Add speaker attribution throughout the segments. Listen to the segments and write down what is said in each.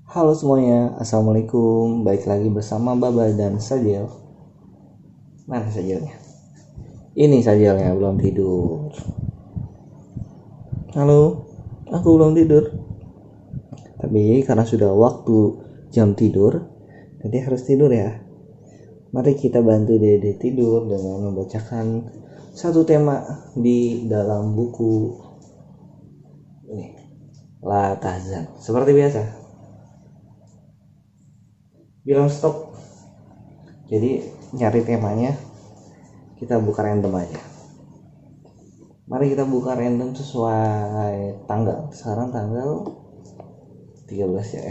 Speaker 1: Halo semuanya, Assalamualaikum. Baik lagi bersama Baba dan Sajel. Mana Sajelnya? Ini Sajelnya belum tidur. Halo, aku belum tidur. Tapi karena sudah waktu jam tidur, jadi harus tidur ya. Mari kita bantu Dede tidur dengan membacakan satu tema di dalam buku ini, La Tahzan. Seperti biasa, bilang stop. Jadi nyari temanya, kita buka random aja. Mari kita buka random sesuai tanggal. Sekarang tanggal 13 ya,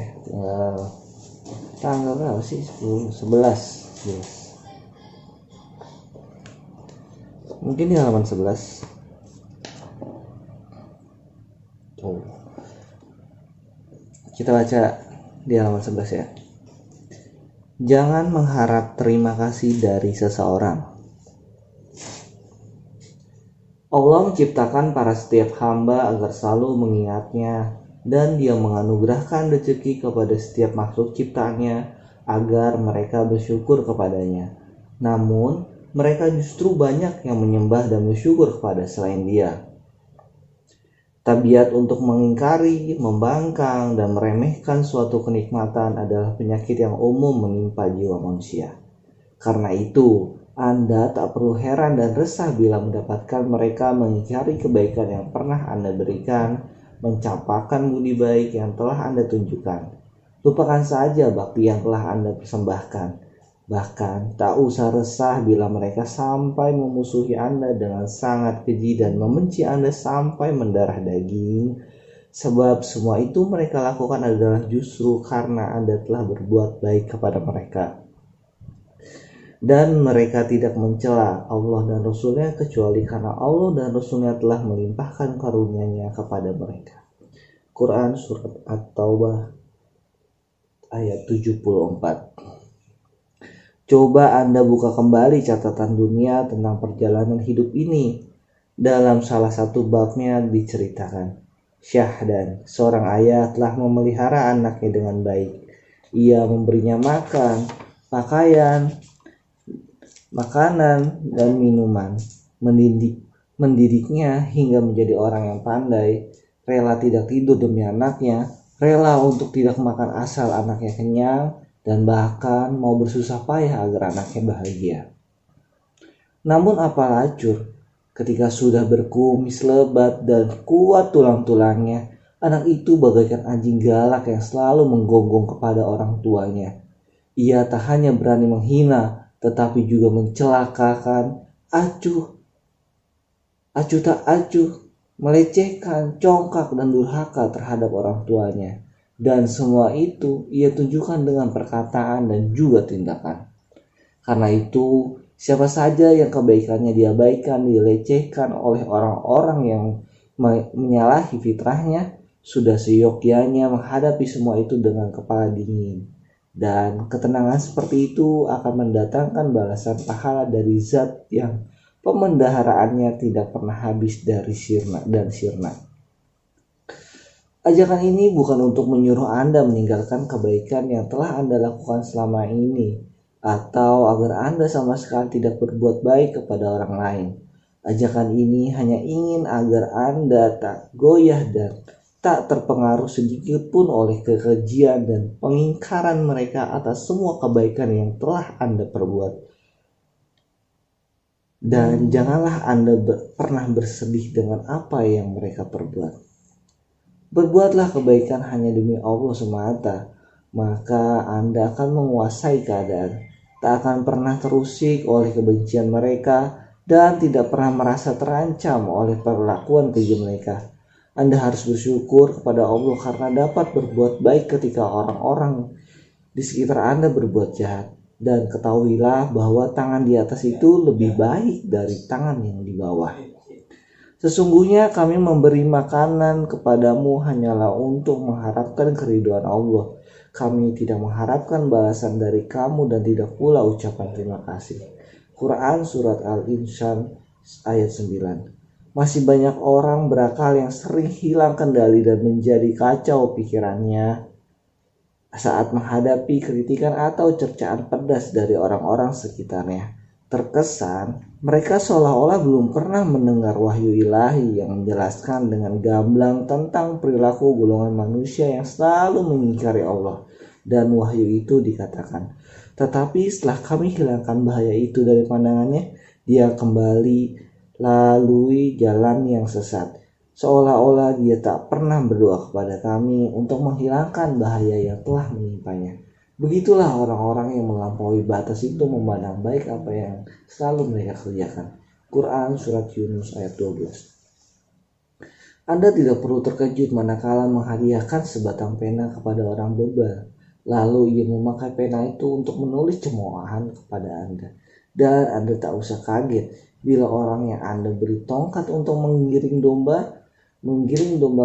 Speaker 1: tanggal berapa sih? 10, 11. Mungkin di halaman 11. Tuh. Kita baca di halaman 11 ya. Jangan mengharap terima kasih dari seseorang. Allah menciptakan para setiap hamba agar selalu mengingatnya, dan Dia menganugerahkan rezeki kepada setiap makhluk ciptaannya agar mereka bersyukur kepadanya. Namun, mereka justru banyak yang menyembah dan bersyukur kepada selain Dia. Tabiat untuk mengingkari, membangkang, dan meremehkan suatu kenikmatan adalah penyakit yang umum menimpa jiwa manusia. Karena itu, Anda tak perlu heran dan resah bila mendapatkan mereka mengingkari kebaikan yang pernah Anda berikan, mencampakkan budi baik yang telah Anda tunjukkan. Lupakan saja bakti yang telah Anda persembahkan. Bahkan tak usah resah bila mereka sampai memusuhi Anda dengan sangat keji dan membenci Anda sampai mendarah daging, sebab semua itu mereka lakukan adalah justru karena Anda telah berbuat baik kepada mereka. Dan mereka tidak mencela Allah dan Rasulnya kecuali karena Allah dan Rasulnya telah melimpahkan karunia-Nya kepada mereka. Quran Surat At-Taubah ayat 74. Coba Anda buka kembali catatan dunia tentang perjalanan hidup ini. Dalam salah satu babnya diceritakan, Syahdan, seorang ayah, telah memelihara anaknya dengan baik. Ia memberinya makan, pakaian, makanan, dan minuman. Mendidiknya hingga menjadi orang yang pandai, rela tidak tidur demi anaknya, rela untuk tidak makan asal anaknya kenyang, dan bahkan mau bersusah payah agar anaknya bahagia. Namun apa lacur, ketika sudah berkumis lebat dan kuat tulang-tulangnya, anak itu bagaikan anjing galak yang selalu menggonggong kepada orang tuanya. Ia tak hanya berani menghina, tetapi juga mencelakakan, acuh tak acuh, melecehkan, congkak, dan durhaka terhadap orang tuanya. Dan semua itu ia tunjukkan dengan perkataan dan juga tindakan. Karena itu, siapa saja yang kebaikannya diabaikan, dilecehkan oleh orang-orang yang menyalahi fitrahnya, sudah seyogyanya menghadapi semua itu dengan kepala dingin. Dan ketenangan seperti itu akan mendatangkan balasan pahala dari zat yang pemendaharaannya tidak pernah habis dari sirna dan sirna. Ajakan ini bukan untuk menyuruh Anda meninggalkan kebaikan yang telah Anda lakukan selama ini, atau agar Anda sama sekali tidak berbuat baik kepada orang lain. Ajakan ini hanya ingin agar Anda tak goyah dan tak terpengaruh sedikit pun oleh kekejian dan pengingkaran mereka atas semua kebaikan yang telah Anda perbuat. Dan janganlah Anda pernah bersedih dengan apa yang mereka perbuat. Berbuatlah kebaikan hanya demi Allah semata, maka Anda akan menguasai keadaan, tak akan pernah terusik oleh kebencian mereka, dan tidak pernah merasa terancam oleh perlakuan keji mereka. Anda harus bersyukur kepada Allah karena dapat berbuat baik ketika orang-orang di sekitar Anda berbuat jahat. Dan ketahuilah bahwa tangan di atas itu lebih baik dari tangan yang di bawah. Sesungguhnya kami memberi makanan kepadamu hanyalah untuk mengharapkan keridhaan Allah. Kami tidak mengharapkan balasan dari kamu dan tidak pula ucapan terima kasih. Quran Surat Al-Insan ayat 9. Masih banyak orang berakal yang sering hilang kendali dan menjadi kacau pikirannya saat menghadapi kritikan atau cercaan pedas dari orang-orang sekitarnya. Terkesan mereka seolah-olah belum pernah mendengar wahyu ilahi yang menjelaskan dengan gamblang tentang perilaku golongan manusia yang selalu mengingkari Allah. Dan wahyu itu dikatakan, tetapi setelah kami hilangkan bahaya itu dari pandangannya, dia kembali lalui jalan yang sesat. Seolah-olah dia tak pernah berdoa kepada kami untuk menghilangkan bahaya yang telah menimpanya. Begitulah orang-orang yang melampaui batas itu memandang baik apa yang selalu mereka kerjakan. Quran Surat Yunus ayat 12. Anda tidak perlu terkejut manakala menghadiahkan sebatang pena kepada orang bebal. Lalu ia memakai pena itu untuk menulis cemoohan kepada Anda. Dan Anda tak usah kaget bila orang yang Anda beri tongkat untuk menggiring domba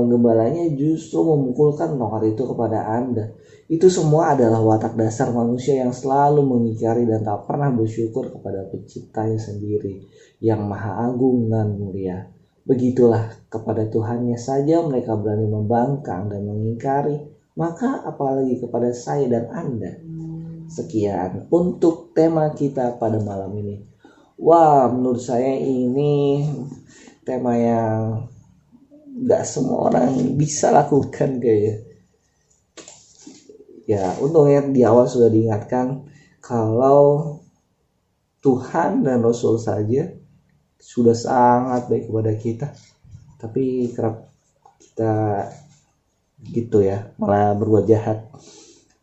Speaker 1: gembalanya justru memukulkan tongkat itu kepada Anda. Itu semua adalah watak dasar manusia yang selalu mengingkari dan tak pernah bersyukur kepada penciptanya sendiri yang maha agung dan mulia. Begitulah kepada Tuhannya saja mereka berani membangkang dan mengingkari, maka apalagi kepada saya dan Anda. Sekian untuk tema kita pada malam ini. Wah, menurut saya ini tema yang gak semua orang bisa lakukan kayaknya. Ya, untungnya di awal sudah diingatkan kalau Tuhan dan Rasul saja sudah sangat baik kepada kita, tapi kerap kita gitu ya, malah berbuat jahat.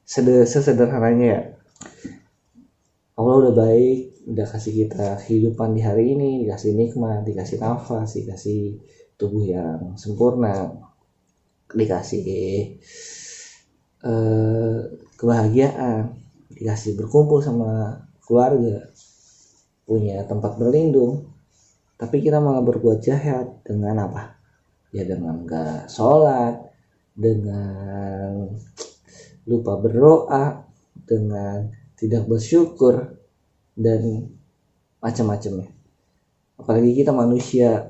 Speaker 1: Sesederhananya ya, Allah udah baik, udah kasih kita kehidupan di hari ini, dikasih nikmat, dikasih nafas, dikasih tubuh yang sempurna, dikasih kebahagiaan, dikasih berkumpul sama keluarga, punya tempat berlindung. Tapi kita malah berbuat jahat dengan apa? Ya dengan gak sholat, dengan lupa berdoa, dengan tidak bersyukur, dan macam-macamnya. Apalagi kita manusia,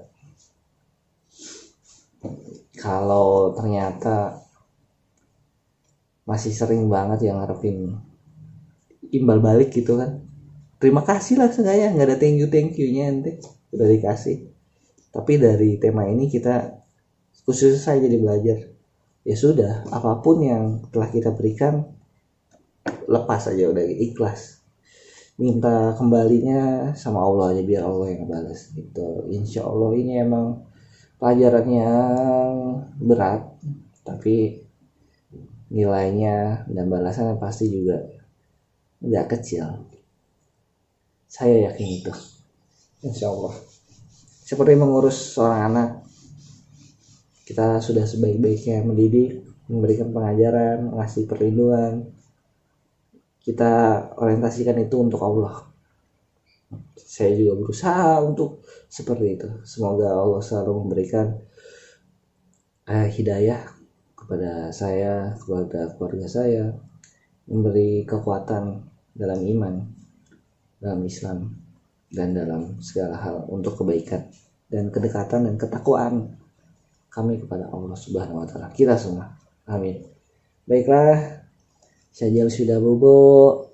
Speaker 1: kalau ternyata masih sering banget yang ngarepin imbal balik gitu kan, terima kasih lah seenggaknya, nggak ada thank you-nya ente udah dikasih. Tapi dari tema ini kita khusus saya jadi belajar, ya sudah, apapun yang telah kita berikan lepas aja, udah ikhlas, minta kembalinya sama Allah aja, biar Allah yang ngebalas gitu. Insya Allah ini emang pelajaran yang berat, tapi nilainya dan balasannya pasti juga nggak kecil. Saya yakin itu. Insya Allah. Seperti mengurus seorang anak, kita sudah sebaik-baiknya mendidik, memberikan pengajaran, ngasih perlindungan. Kita orientasikan itu untuk Allah. Saya juga berusaha untuk seperti itu. Semoga Allah selalu memberikan hidayah kepada saya, kepada keluarga saya, memberi kekuatan dalam iman, dalam Islam, dan dalam segala hal untuk kebaikan dan kedekatan dan ketakwaan kami kepada Allah Subhanahu wa taala. Kita semua. Amin. Baiklah, Syajal sudah bobo,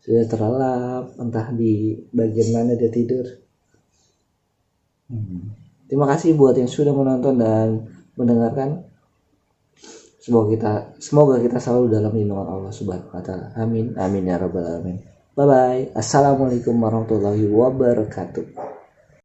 Speaker 1: sudah terlelap, entah di bagian mana dia tidur. Terima kasih buat yang sudah menonton dan mendengarkan. Semoga kita selalu dalam lindungan Allah Subhanahu wa taala. Amin. Amin ya rabbal alamin. Bye bye. Assalamualaikum warahmatullahi wabarakatuh.